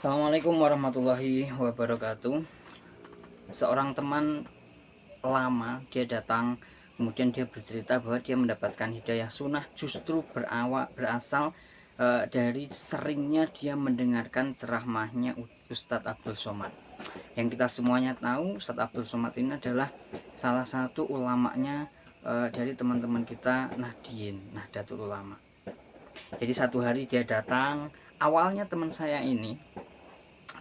Assalamualaikum warahmatullahi wabarakatuh. Seorang teman lama dia datang, kemudian dia bercerita bahwa dia mendapatkan hidayah sunnah justru berasal dari seringnya dia mendengarkan ceramahnya Ustadz Abdul Somad. Yang kita semuanya tahu, Ustadz Abdul Somad ini adalah salah satu ulamanya dari teman-teman kita Nahdlatul Ulama. Jadi satu hari dia datang. Awalnya teman saya ini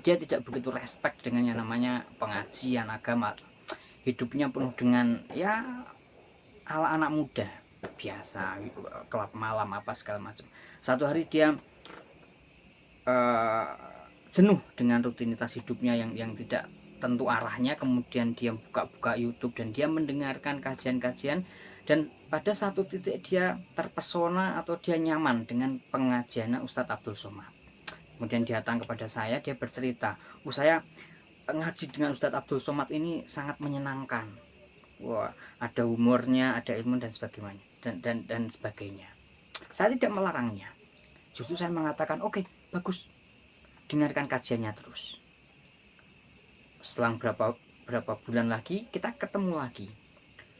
dia tidak begitu respect dengan yang namanya pengajian agama. Hidupnya penuh dengan ya ala anak muda biasa, kelab malam apa segala macam. Satu hari dia jenuh dengan rutinitas hidupnya yang tidak tentu arahnya. Kemudian dia buka-buka YouTube dan dia mendengarkan kajian-kajian, dan pada satu titik dia terpesona atau dia nyaman dengan pengajiannya Ustadz Abdul Somad. Kemudian dia datang kepada saya, dia bercerita, saya ngaji dengan Ustadz Abdul Somad ini sangat menyenangkan. Wah, ada humornya, ada ilmu dan sebagainya, dan sebagainya. Saya tidak melarangnya, justru saya mengatakan oke, bagus, dengarkan kajiannya terus. Selang berapa bulan lagi kita ketemu lagi.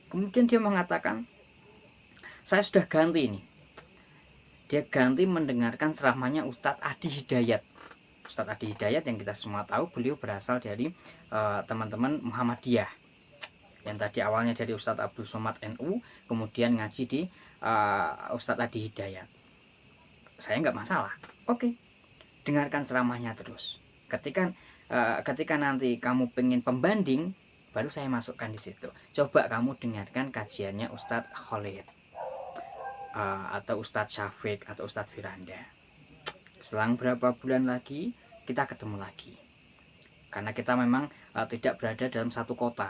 Kemudian dia mengatakan, saya sudah ganti nih. Dia ganti mendengarkan ceramahnya Ustadz Adi Hidayat. Ustadz Adi Hidayat yang kita semua tahu, beliau berasal dari teman-teman Muhammadiyah, yang tadi awalnya dari Ustadz Abdul Somad NU, kemudian ngaji di Ustadz Adi Hidayat. Saya nggak masalah, oke, dengarkan ceramahnya terus. Ketika nanti kamu pengen pembanding, baru saya masukkan di situ. Coba kamu dengarkan kajiannya Ustadz Khalid, atau Ustadz Syafiq atau Ustadz Firanda. Selang berapa bulan lagi kita ketemu lagi, karena kita memang tidak berada dalam satu kota.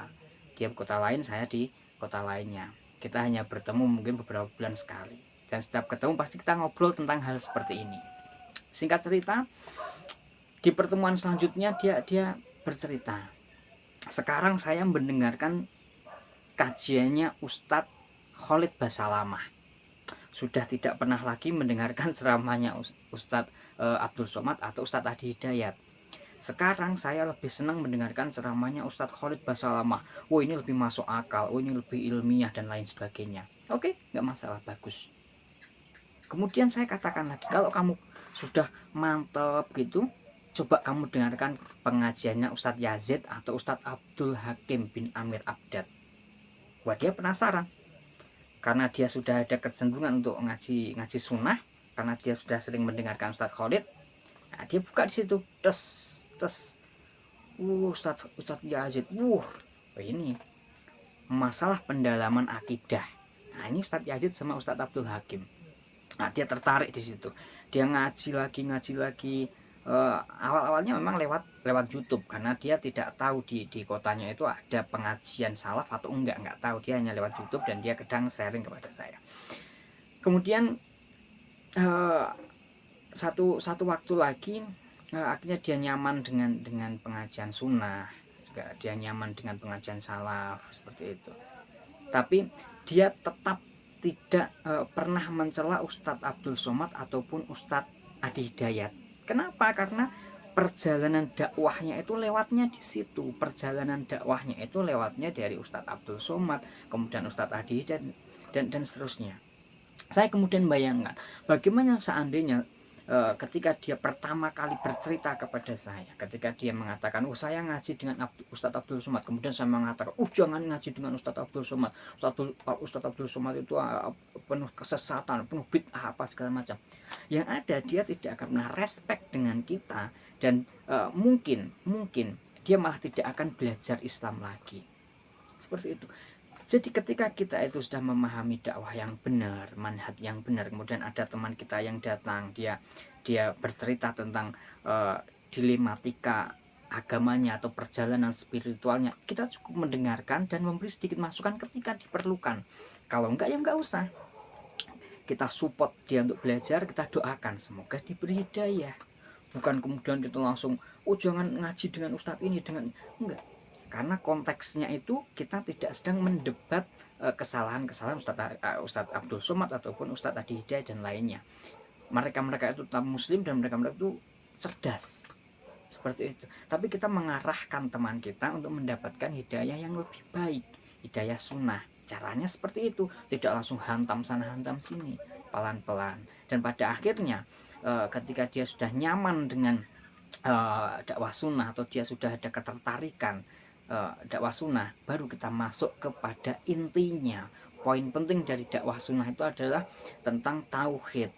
Dia di kota lain, saya di kota lainnya. Kita hanya bertemu mungkin beberapa bulan sekali, dan setiap ketemu pasti kita ngobrol tentang hal seperti ini. Singkat cerita, di pertemuan selanjutnya dia bercerita, sekarang saya mendengarkan kajiannya Ustadz Khalid Basalamah. Sudah tidak pernah lagi mendengarkan ceramahnya Ustadz Abdul Somad atau Ustadz Adi Hidayat. Sekarang saya lebih senang mendengarkan ceramahnya Ustadz Khalid Basalamah. Oh, ini lebih masuk akal, oh ini lebih ilmiah dan lain sebagainya. Oke, nggak masalah, bagus. Kemudian saya katakan lagi, kalau kamu sudah mantap gitu, coba kamu dengarkan pengajiannya Ustadz Yazid atau Ustadz Abdul Hakim bin Amir Abdad. Wah, dia penasaran, karena dia sudah ada kecenderungan untuk ngaji sunnah, karena dia sudah sering mendengarkan Ustadz Khalid. Nah, dia buka di situ, Ustadz Yazid, ini masalah pendalaman akidah. Nah, ini Ustadz Yazid sama Ustadz Abdul Hakim. Nah, dia tertarik di situ. Dia ngaji lagi. Awal-awalnya memang lewat YouTube, karena dia tidak tahu di kotanya itu ada pengajian salaf atau enggak tahu. Dia hanya lewat YouTube dan dia kadang sharing kepada saya. Kemudian satu waktu lagi akhirnya dia nyaman dengan pengajian sunnah, juga dia nyaman dengan pengajian salaf seperti itu. Tapi dia tetap tidak pernah mencela Ustadz Abdul Somad ataupun Ustadz Adi Hidayat. Kenapa? Karena perjalanan dakwahnya itu lewatnya di situ. Perjalanan dakwahnya itu lewatnya dari Ustadz Abdul Somad, kemudian Ustadz Adi dan seterusnya. Saya kemudian bayangkan bagaimana seandainya ketika dia pertama kali bercerita kepada saya, ketika dia mengatakan, saya ngaji dengan Ustadz Abdul Somad, kemudian saya mengatakan, jangan ngaji dengan Ustadz Abdul Somad, Ustadz Abdul Somad itu penuh kesesatan, penuh bid'ah apa segala macam. Yang ada, dia tidak akan pernah respect dengan kita, dan mungkin dia malah tidak akan belajar Islam lagi. Seperti itu. Jadi ketika kita itu sudah memahami dakwah yang benar, manhaj yang benar, kemudian ada teman kita yang datang, dia bercerita tentang dilematika agamanya atau perjalanan spiritualnya, kita cukup mendengarkan dan memberi sedikit masukan ketika diperlukan. Kalau enggak, ya enggak usah. Kita support dia untuk belajar, kita doakan semoga diberi hidayah. Bukan kemudian kita langsung, jangan ngaji dengan ustadz ini, enggak. Karena konteksnya itu kita tidak sedang mendebat kesalahan-kesalahan Ustadz Abdul Somad ataupun Ustadz Adi Hidayat dan lainnya. Mereka itu tetap muslim, dan mereka itu cerdas. seperti itu. Tapi kita mengarahkan teman kita untuk mendapatkan hidayah yang lebih baik, hidayah sunnah. Caranya seperti itu, tidak langsung hantam sana hantam sini, pelan-pelan. Dan pada akhirnya ketika dia sudah nyaman dengan dakwah sunnah, atau dia sudah ada ketertarikan dakwah sunnah, baru kita masuk kepada intinya. Poin penting dari dakwah sunnah itu adalah tentang tauhid.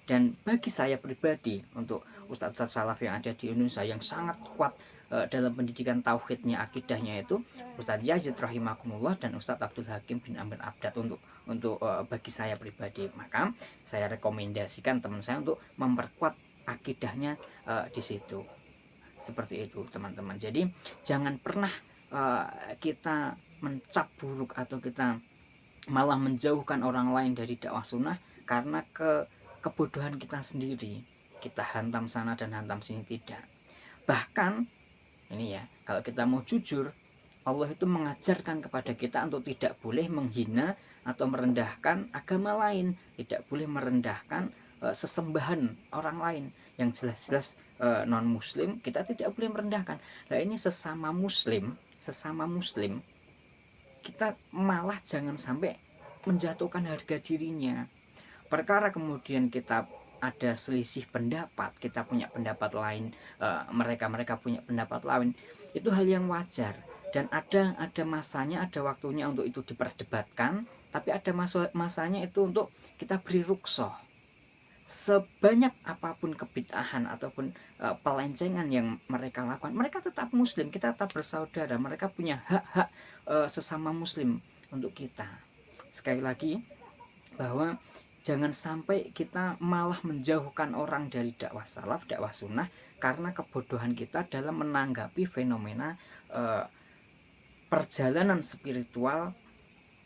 Dan bagi saya pribadi, untuk ustadz-ustadz salaf yang ada di Indonesia yang sangat kuat dalam pendidikan tauhidnya, akidahnya, itu Ustadz Yazid rahimakumullah dan Ustadz Abdul Hakim bin Amir Abdad. Untuk bagi saya pribadi, maka saya rekomendasikan teman saya untuk memperkuat akidahnya di situ. Seperti itu teman-teman. Jadi jangan pernah kita mencap buruk atau kita malah menjauhkan orang lain dari dakwah sunnah karena kebodohan kita sendiri. Kita hantam sana dan hantam sini, tidak. Bahkan ini ya, kalau kita mau jujur, Allah itu mengajarkan kepada kita untuk tidak boleh menghina atau merendahkan agama lain, tidak boleh merendahkan sesembahan orang lain yang jelas-jelas non muslim, kita tidak boleh merendahkan. Nah ini sesama muslim kita malah jangan sampai menjatuhkan harga dirinya. Perkara kemudian kita ada selisih pendapat, kita punya pendapat lain, mereka punya pendapat lain, itu hal yang wajar. Dan ada masanya, ada waktunya untuk itu diperdebatkan, tapi ada masanya itu untuk kita beri ruksoh. Sebanyak apapun kebid'ahan ataupun pelencengan yang mereka lakukan, mereka tetap muslim, kita tetap bersaudara, mereka punya hak-hak sesama muslim untuk kita. Sekali lagi, bahwa jangan sampai kita malah menjauhkan orang dari dakwah salaf, dakwah sunnah, karena kebodohan kita dalam menanggapi fenomena perjalanan spiritual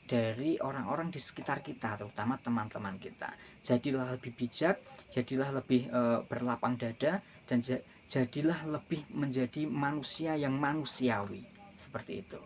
dari orang-orang di sekitar kita, terutama teman-teman kita. Jadilah lebih bijak, jadilah lebih berlapang dada, dan jadilah lebih menjadi manusia yang manusiawi. Seperti itu.